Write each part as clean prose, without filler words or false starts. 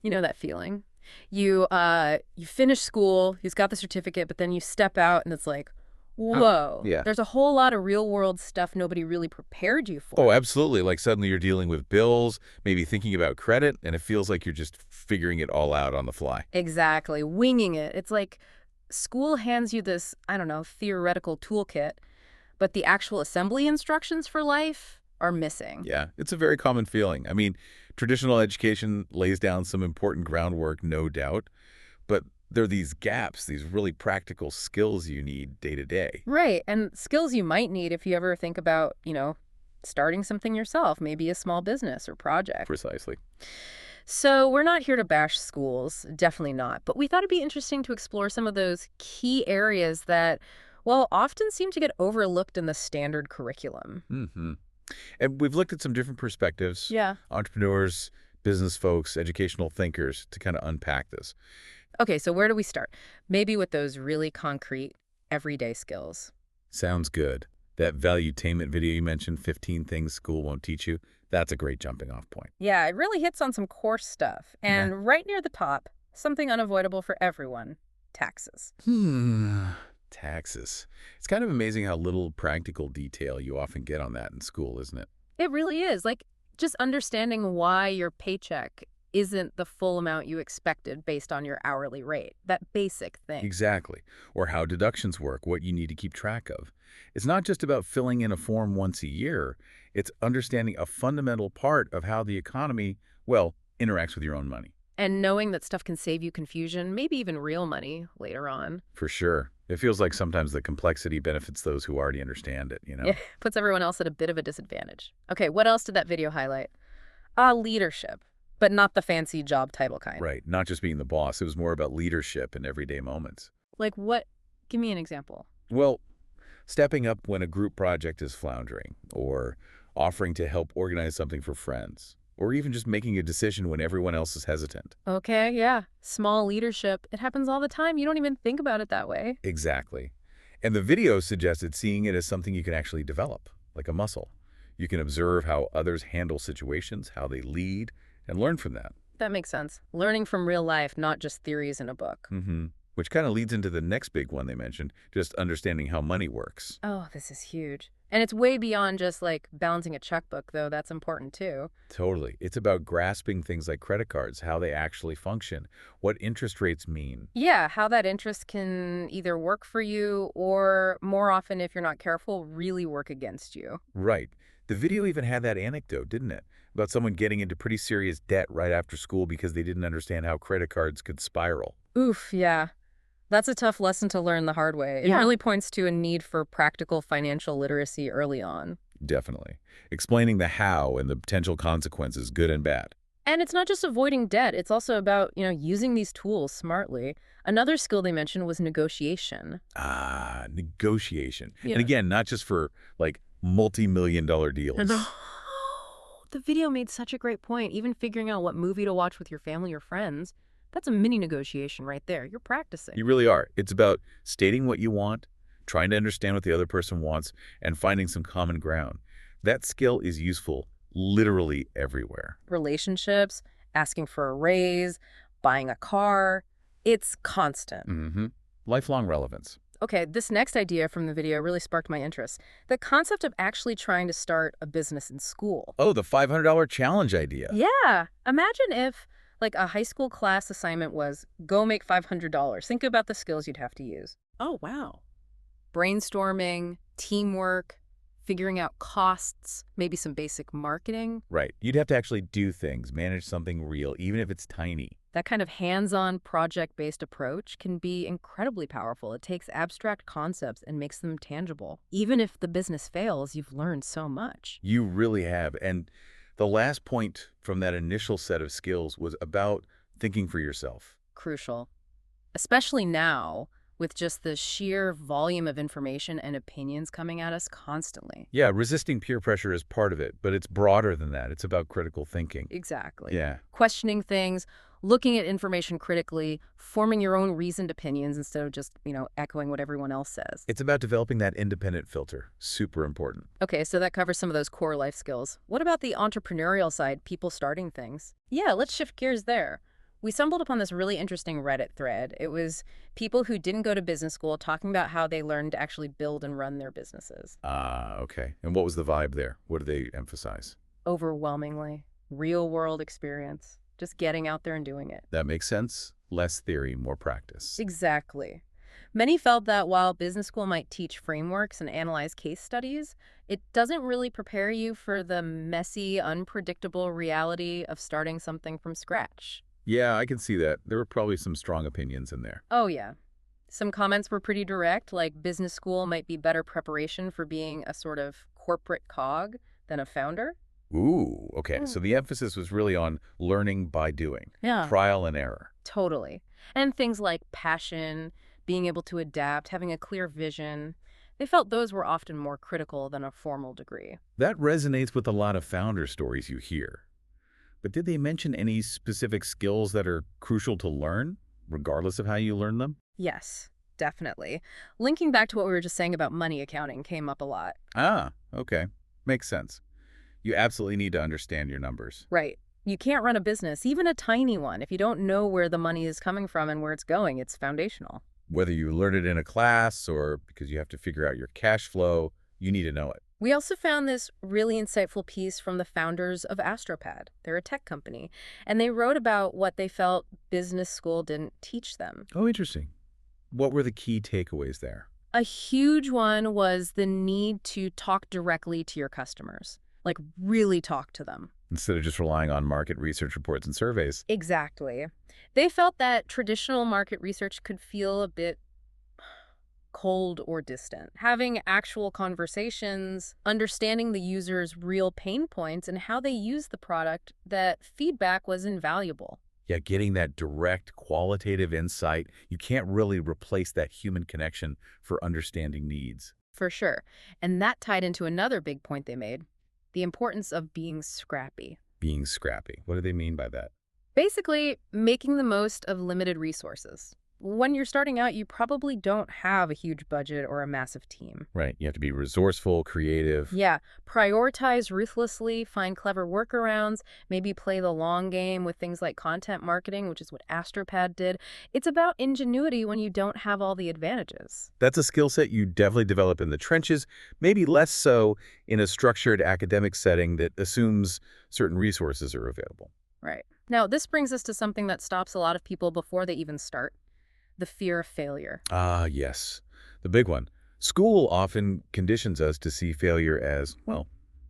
You know that feeling? You finish school, you've got the certificate, but then you step out and it's like, whoa, Yeah. there's a whole lot of real world stuff nobody really prepared you Oh, for. absolutely. Like suddenly you're dealing with bills, maybe thinking about credit, and it feels like you're just figuring it all out on the fly. Exactly, winging it. It's like school hands you this, I don't know, theoretical toolkit, but the actual assembly instructions for life are missing. Yeah, it's a very common feeling. I mean, traditional education lays down some important groundwork, no doubt, but there are these gaps, these really practical skills you need day to day. Right, and skills you might need if you ever think about, starting something yourself, maybe a small business or project. Precisely. So, we're not here to bash schools, definitely not, but we thought it'd be interesting to explore some of those key areas that, well, often seem to get overlooked in the standard curriculum. hmm And we've looked at some different perspectives, Yeah. entrepreneurs, business folks, educational thinkers, to kind of unpack this. Okay, so where do we start? Maybe with those really concrete, everyday skills. Sounds good. That valuetainment video you mentioned, 15 things school won't teach you, that's a great jumping off point. Yeah, it really hits on some core stuff. Yeah. And right near the top, something unavoidable for everyone: taxes. Taxes. It's kind of amazing how little practical detail you often get on that in school, isn't it? It really is. Like, just understanding why your paycheck isn't the full amount you expected based on your hourly rate. That basic thing. Exactly. Or how deductions work, what you need to keep track of. It's not just about filling in a form once a year. It's understanding a fundamental part of how the economy, well, interacts with your own money. And knowing that stuff can save you confusion, maybe even real money later on. For sure. It feels like sometimes the complexity benefits those who already understand it, Yeah, puts everyone else at a bit of a disadvantage. Okay, what else did that video highlight? Leadership, but not the fancy job title kind. Right. Not just being the boss. It was more about leadership in everyday moments. Like what? Give me an example. Well, stepping up when a group project is floundering, or offering to help organize something for friends, or even just making a decision when everyone else is hesitant. Okay, yeah. Small leadership. It happens all the time. You don't even think about it that way. Exactly. And the video suggested seeing it as something you can actually develop, like a muscle. You can observe how others handle situations, how they lead, and learn from that. That makes sense. Learning from real life, not just theories in a book. Which kind of leads into the next big one they mentioned, just understanding how money works. Oh, this is huge. And it's way beyond just like balancing a checkbook, though. That's important too. Totally. It's about grasping things like credit cards, how they actually function, what interest rates mean. Yeah, how that interest can either work for you or, more often, if you're not careful, really work against you. Right. The video even had that anecdote, didn't it? About someone getting into pretty serious debt right after school because they didn't understand how credit cards could spiral. Oof, yeah. That's a tough lesson to learn the hard way. It Yeah. really points to a need for practical financial literacy early on. Definitely. Explaining the how and the potential consequences, good and bad. And it's not just avoiding debt, it's also about, using these tools smartly. Another skill they mentioned was negotiation. Negotiation. And Yeah. again, not just for like multi-million-dollar deals. And the video made such a great point. Even figuring out what movie to watch with your family or friends, that's a mini negotiation right there. You're practicing. You really are. It's about stating what you want, trying to understand what the other person wants, and finding some common ground. That skill is useful literally everywhere. Relationships, asking for a raise, buying a car, it's constant. Lifelong relevance. Okay, this next idea from the video really sparked my interest. The concept of actually trying to start a business in school. Oh, the $500 challenge idea. Yeah, imagine if like a high school class assignment was go make $500. Think about the skills you'd have to use. Oh, wow. Brainstorming, teamwork, figuring out costs, maybe some basic marketing. Right. You'd have to actually do things, manage something real, even if it's tiny. That kind of hands-on project-based approach can be incredibly powerful. It takes abstract concepts and makes them tangible. Even if the business fails, you've learned so much. You really have. And the last point from that initial set of skills was about thinking for yourself. Crucial. Especially now, with just the sheer volume of information and opinions coming at us constantly. Yeah, resisting peer pressure is part of it, but it's broader than that. It's about critical thinking. Exactly. Yeah. Questioning things, looking at information critically, forming your own reasoned opinions instead of just, echoing what everyone else says. It's about developing that independent filter. Super important. Okay, so that covers some of those core life skills. What about the entrepreneurial side, people starting things? Yeah, let's shift gears there. We stumbled upon this really interesting Reddit thread. It was people who didn't go to business school talking about how they learned to actually build and run their businesses. Ah, okay. And what was the vibe there? What did they emphasize? Overwhelmingly, real world experience, just getting out there and doing it. That makes sense. Less theory, more practice. Exactly. Many felt that while business school might teach frameworks and analyze case studies, it doesn't really prepare you for the messy, unpredictable reality of starting something from scratch. Yeah, I can see that. There were probably some strong opinions in there. Oh, yeah. Some comments were pretty direct, like business school might be better preparation for being a sort of corporate cog than a founder. Ooh, okay. Mm. So the emphasis was really on learning by doing, Yeah. trial and error. Totally. And things like passion, being able to adapt, having a clear vision, they felt those were often more critical than a formal degree. That resonates with a lot of founder stories you hear. But did they mention any specific skills that are crucial to learn, regardless of how you learn them? Yes, definitely. Linking back to what we were just saying about money accounting came up a lot. Ah, okay. Makes sense. You absolutely need to understand your numbers. Right. You can't run a business, even a tiny one, if you don't know where the money is coming from and where it's going. It's foundational. Whether you learn it in a class or because you have to figure out your cash flow, you need to know it. We also found this really insightful piece from the founders of Astropad. They're a tech company, and they wrote about what they felt business school didn't teach them. Oh, interesting. What were the key takeaways there? A huge one was the need to talk directly to your customers, like really talk to them. Instead of just relying on market research reports and surveys. Exactly. They felt that traditional market research could feel a bit cold or distant. Having actual conversations, understanding the user's real pain points and how they use the product, that feedback was invaluable. Yeah, getting that direct qualitative insight, you can't really replace that human connection for understanding needs. For sure. And that tied into another big point they made, the importance of being scrappy. Being scrappy. What do they mean by that? Basically, making the most of limited resources. When you're starting out, you probably don't have a huge budget or a massive team. Right. You have to be resourceful, creative. Yeah, prioritize ruthlessly, find clever workarounds, maybe play the long game with things like content marketing, which is what Astropad did. It's about ingenuity when you don't have all the advantages. That's a skill set you definitely develop in the trenches, maybe less so in a structured academic setting that assumes certain resources are available. Right. Now, this brings us to something that stops a lot of people before they even start, the fear of failure. Ah, yes. The big one. School often conditions us to see failure as, well,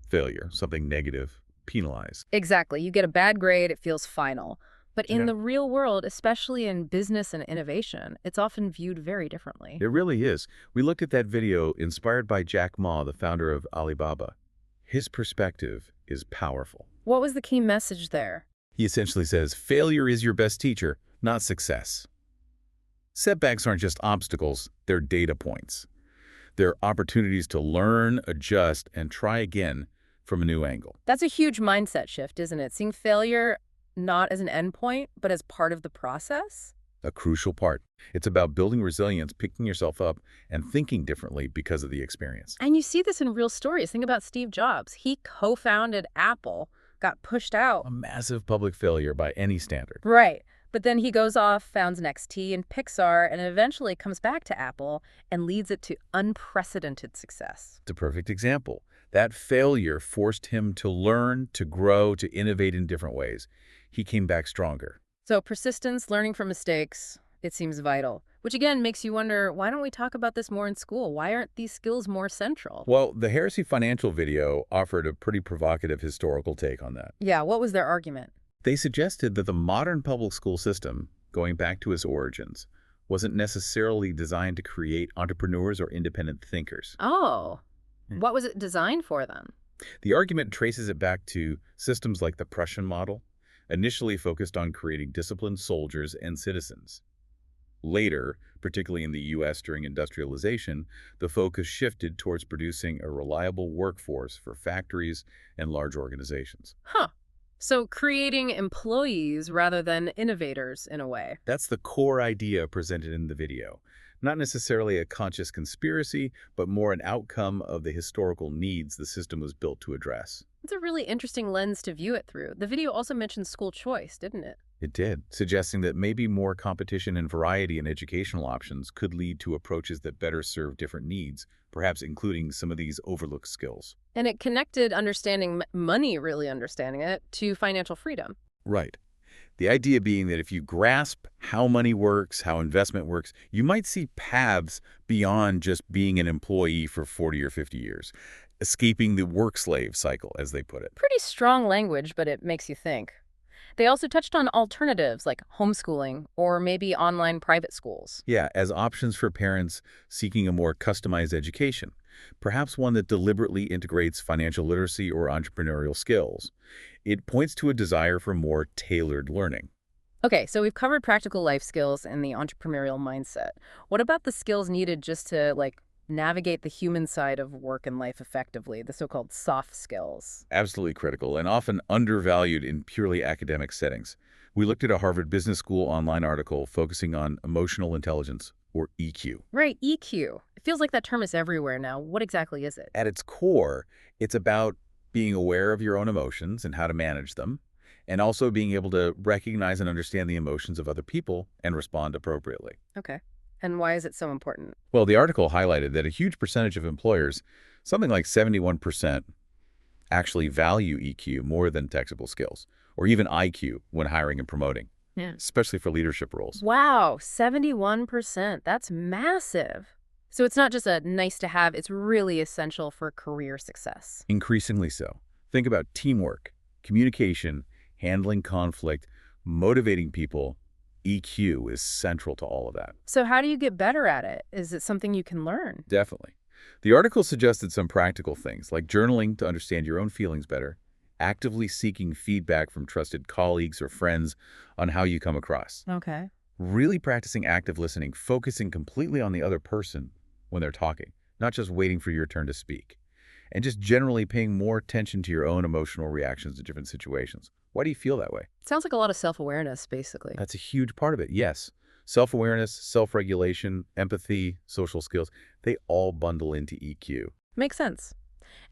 failure, something negative, penalized. Exactly. You get a bad grade, it feels final. But in Yeah. the real world, especially in business and innovation, it's often viewed very differently. It really is. We looked at that video inspired by Jack Ma, the founder of Alibaba. His perspective is powerful. What was the key message there? He essentially says, failure is your best teacher, not success. Setbacks aren't just obstacles, they're data points. They're opportunities to learn, adjust, and try again from a new angle. That's a huge mindset shift, isn't it? Seeing failure not as an endpoint, but as part of the process? A crucial part. It's about building resilience, picking yourself up, and thinking differently because of the experience. And you see this in real stories. Think about Steve Jobs. He co-founded Apple, got pushed out. A massive public failure by any standard. Right. But then he goes off, founds NXT and Pixar, and eventually comes back to Apple and leads it to unprecedented success. It's a perfect example. That failure forced him to learn, to grow, to innovate in different ways. He came back stronger. So persistence, learning from mistakes, it seems vital. Which again makes you wonder, why don't we talk about this more in school? Why aren't these skills more central? Well, the Heresy Financial video offered a pretty provocative historical take on that. Yeah, what was their argument? They suggested that the modern public school system, going back to its origins, wasn't necessarily designed to create entrepreneurs or independent thinkers. Oh, what was it designed for then? The argument traces it back to systems like the Prussian model, initially focused on creating disciplined soldiers and citizens. Later, particularly in the U.S. during industrialization, the focus shifted towards producing a reliable workforce for factories and large organizations. Huh. So creating employees rather than innovators in a way. That's the core idea presented in the video. Not necessarily a conscious conspiracy, but more an outcome of the historical needs the system was built to address. It's a really interesting lens to view it through. The video also mentioned school choice, didn't it? It did, suggesting that maybe more competition and variety in educational options could lead to approaches that better serve different needs, perhaps including some of these overlooked skills. And it connected understanding money, really understanding it, to financial freedom. Right. The idea being that if you grasp how money works, how investment works, you might see paths beyond just being an employee for 40 or 50 years, escaping the work slave cycle, as they put it. Pretty strong language, but it makes you think. They also touched on alternatives like homeschooling or maybe online private schools. Yeah, as options for parents seeking a more customized education, perhaps one that deliberately integrates financial literacy or entrepreneurial skills. It points to a desire for more tailored learning. Okay, so we've covered practical life skills and the entrepreneurial mindset. What about the skills needed just to, navigate the human side of work and life effectively, the so-called soft skills? Absolutely critical and often undervalued in purely academic settings. We looked at a Harvard Business School online article focusing on emotional intelligence, or EQ. Right, EQ. It feels like that term is everywhere now. What exactly is it? At its core, it's about being aware of your own emotions and how to manage them, and also being able to recognize and understand the emotions of other people and respond appropriately. Okay. And why is it so important? Well, the article highlighted that a huge percentage of employers, something like 71%, actually value EQ more than technical skills, or even IQ when hiring and promoting, Yeah. especially for leadership roles. Wow, 71%. That's massive. So it's not just a nice to have, it's really essential for career success. Increasingly so. Think about teamwork, communication, handling conflict, motivating people. EQ is central to all of that. So how do you get better at it? Is it something you can learn? Definitely. The article suggested some practical things, like journaling to understand your own feelings better, actively seeking feedback from trusted colleagues or friends on how you come across, Okay. really practicing active listening, focusing completely on the other person when they're talking, not just waiting for your turn to speak, and just generally paying more attention to your own emotional reactions to different situations. Why do you feel that way? Sounds like a lot of self-awareness, basically. That's a huge part of it, yes. Self-awareness, self-regulation, empathy, social skills, they all bundle into EQ. Makes sense.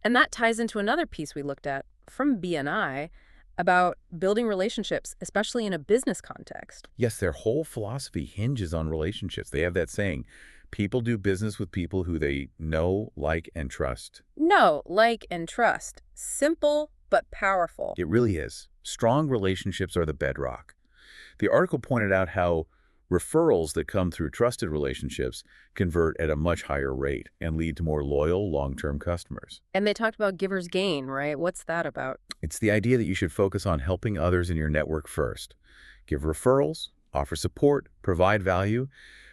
And that ties into another piece we looked at from BNI about building relationships, especially in a business context. Yes, their whole philosophy hinges on relationships. They have that saying, people do business with people who they know, like, and trust. Know, like, and trust. Simple, but powerful. It really is. Strong relationships are the bedrock. The article pointed out how referrals that come through trusted relationships convert at a much higher rate and lead to more loyal, long-term customers. And they talked about giver's gain, right? What's that about? It's the idea that you should focus on helping others in your network first. Give referrals, offer support, provide value,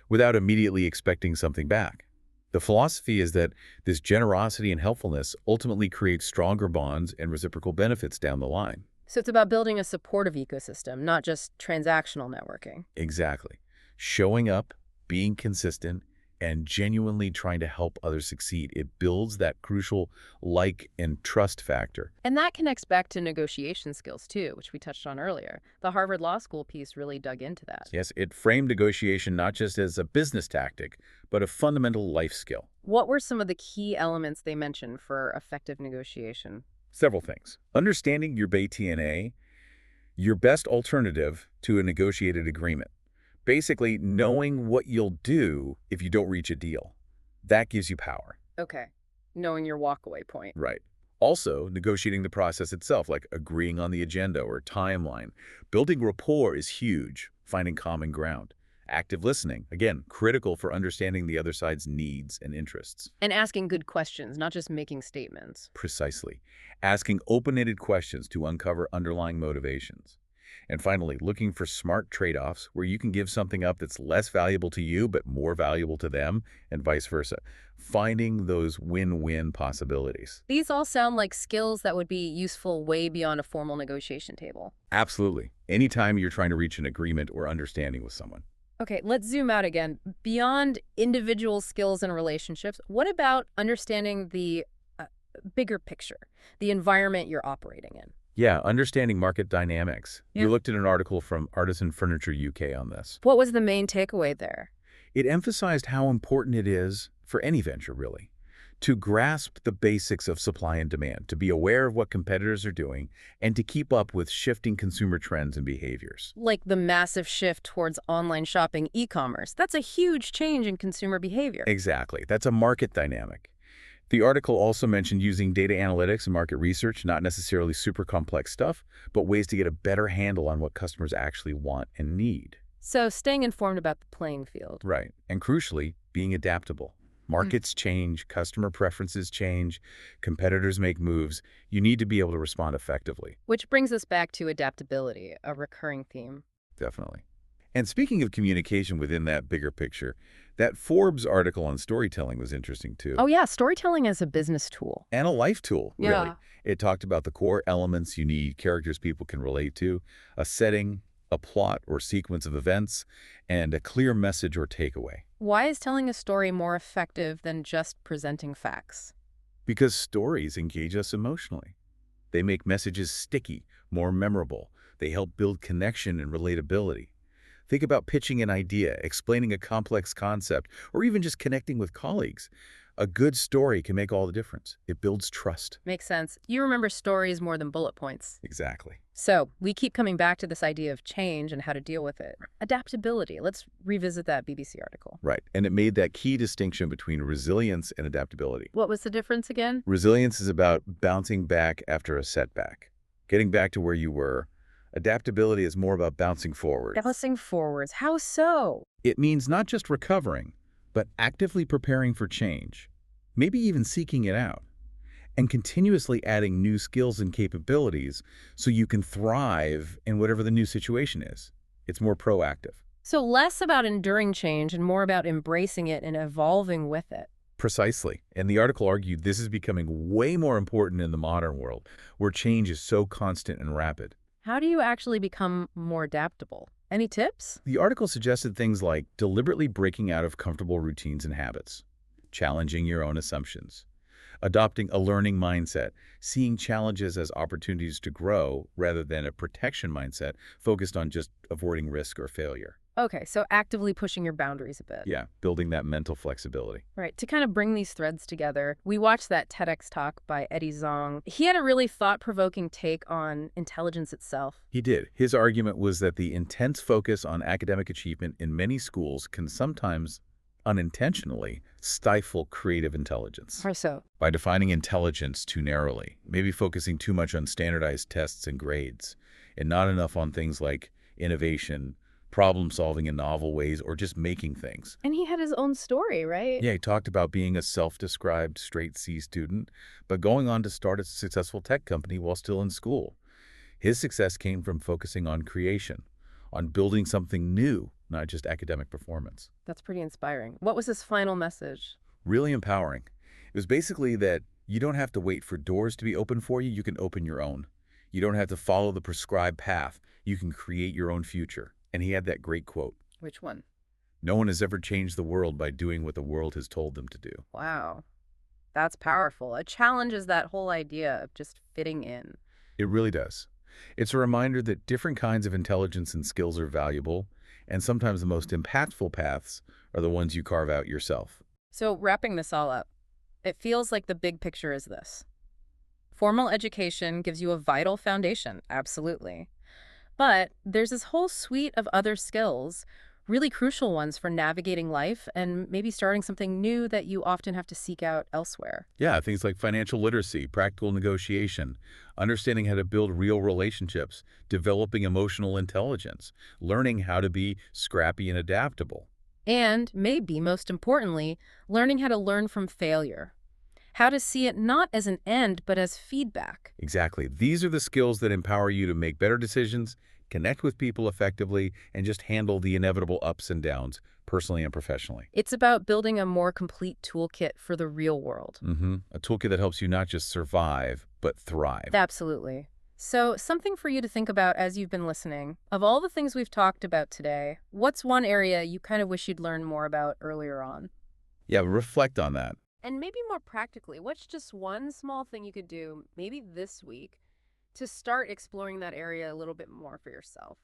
without immediately expecting something back. The philosophy is that this generosity and helpfulness ultimately creates stronger bonds and reciprocal benefits down the line. So it's about building a supportive ecosystem, not just transactional networking. Exactly. Showing up, being consistent, and genuinely trying to help others succeed. It builds that crucial like and trust factor. And that connects back to negotiation skills, too, which we touched on earlier. The Harvard Law School piece really dug into that. Yes, it framed negotiation not just as a business tactic, but a fundamental life skill. What were some of the key elements they mentioned for effective negotiation? Several things. Understanding your BATNA, your best alternative to a negotiated agreement. Basically, knowing what you'll do if you don't reach a deal. That gives you power. Okay. Knowing your walkaway point. Right. Also, negotiating the process itself, like agreeing on the agenda or timeline. Building rapport is huge, finding common ground. Active listening, again, critical for understanding the other side's needs and interests. And asking good questions, not just making statements. Precisely. Asking open-ended questions to uncover underlying motivations. And finally, looking for smart trade-offs where you can give something up that's less valuable to you but more valuable to them, and vice versa. Finding those win-win possibilities. These all sound like skills that would be useful way beyond a formal negotiation table. Absolutely. Anytime you're trying to reach an agreement or understanding with someone. Okay, let's zoom out again. Beyond individual skills and relationships, what about understanding the bigger picture, the environment you're operating in? Yeah, understanding market dynamics. Yeah. You looked at an article from Artisan Furniture UK on this. What was the main takeaway there? It emphasized how important it is, for any venture really, To grasp the basics of supply and demand, to be aware of what competitors are doing, and to keep up with shifting consumer trends and behaviors. Like the massive shift towards online shopping e-commerce. That's a huge change in consumer behavior. Exactly. That's a market dynamic. The article also mentioned using data analytics and market research, not necessarily super complex stuff, but ways to get a better handle on what customers actually want and need. So staying informed about the playing field. Right. And crucially, being adaptable. Markets change, customer preferences change, competitors make moves. You need to be able to respond effectively. Which brings us back to adaptability, a recurring theme. Definitely. And speaking of communication within that bigger picture, that Forbes article on storytelling was interesting too. Oh yeah, storytelling as a business tool. And a life tool, really. Yeah. It talked about the core elements you need, characters people can relate to, a setting, a plot or sequence of events, and a clear message or takeaway. Why is telling a story more effective than just presenting facts? Because stories engage us emotionally. They make messages sticky, more memorable. They help build connection and relatability. Think about pitching an idea, explaining a complex concept, or even just connecting with colleagues. A good story can make all the difference. It builds trust. Makes sense. You remember stories more than bullet points. Exactly. So we keep coming back to this idea of change and how to deal with it. Adaptability. Let's revisit that BBC article. Right. And it made that key distinction between resilience and adaptability. What was the difference again? Resilience is about bouncing back after a setback, getting back to where you were. Adaptability is more about bouncing forward. Bouncing forwards. How so? It means not just recovering, but actively preparing for change, maybe even seeking it out, and continuously adding new skills and capabilities so you can thrive in whatever the new situation is. It's more proactive. So less about enduring change and more about embracing it and evolving with it. Precisely. And the article argued this is becoming way more important in the modern world, where change is so constant and rapid. How do you actually become more adaptable? Any tips? The article suggested things like deliberately breaking out of comfortable routines and habits, challenging your own assumptions, adopting a learning mindset, seeing challenges as opportunities to grow rather than a protection mindset focused on just avoiding risk or failure. Okay, so actively pushing your boundaries a bit. Yeah, building that mental flexibility. Right. To kind of bring these threads together, we watched that TEDx talk by Eddie Zong. He had a really thought-provoking take on intelligence itself. He did. His argument was that the intense focus on academic achievement in many schools can sometimes unintentionally stifle creative intelligence. How so? By defining intelligence too narrowly, maybe focusing too much on standardized tests and grades, and not enough on things like innovation, problem solving in novel ways, or just making things. And he had his own story, right? Yeah, he talked about being a self-described straight C student, but going on to start a successful tech company while still in school. His success came from focusing on creation, on building something new, not just academic performance. That's pretty inspiring. What was his final message? Really empowering. It was basically that you don't have to wait for doors to be open for you, you can open your own. You don't have to follow the prescribed path, you can create your own future. And he had that great quote. Which one? No one has ever changed the world by doing what the world has told them to do. Wow. That's powerful. It challenges that whole idea of just fitting in. It really does. It's a reminder that different kinds of intelligence and skills are valuable, and sometimes the most impactful paths are the ones you carve out yourself. So wrapping this all up, it feels like the big picture is this. Formal education gives you a vital foundation, absolutely. But there's this whole suite of other skills, really crucial ones for navigating life and maybe starting something new that you often have to seek out elsewhere. Yeah, things like financial literacy, practical negotiation, understanding how to build real relationships, developing emotional intelligence, learning how to be scrappy and adaptable. And maybe most importantly, learning how to learn from failure. How to see it not as an end, but as feedback. Exactly. These are the skills that empower you to make better decisions, connect with people effectively, and just handle the inevitable ups and downs, personally and professionally. It's about building a more complete toolkit for the real world. A toolkit that helps you not just survive, but thrive. Absolutely. So, something for you to think about as you've been listening. Of all the things we've talked about today, what's one area you kind of wish you'd learned more about earlier on? Yeah, reflect on that. And maybe more practically, what's just one small thing you could do, maybe this week, to start exploring that area a little bit more for yourself?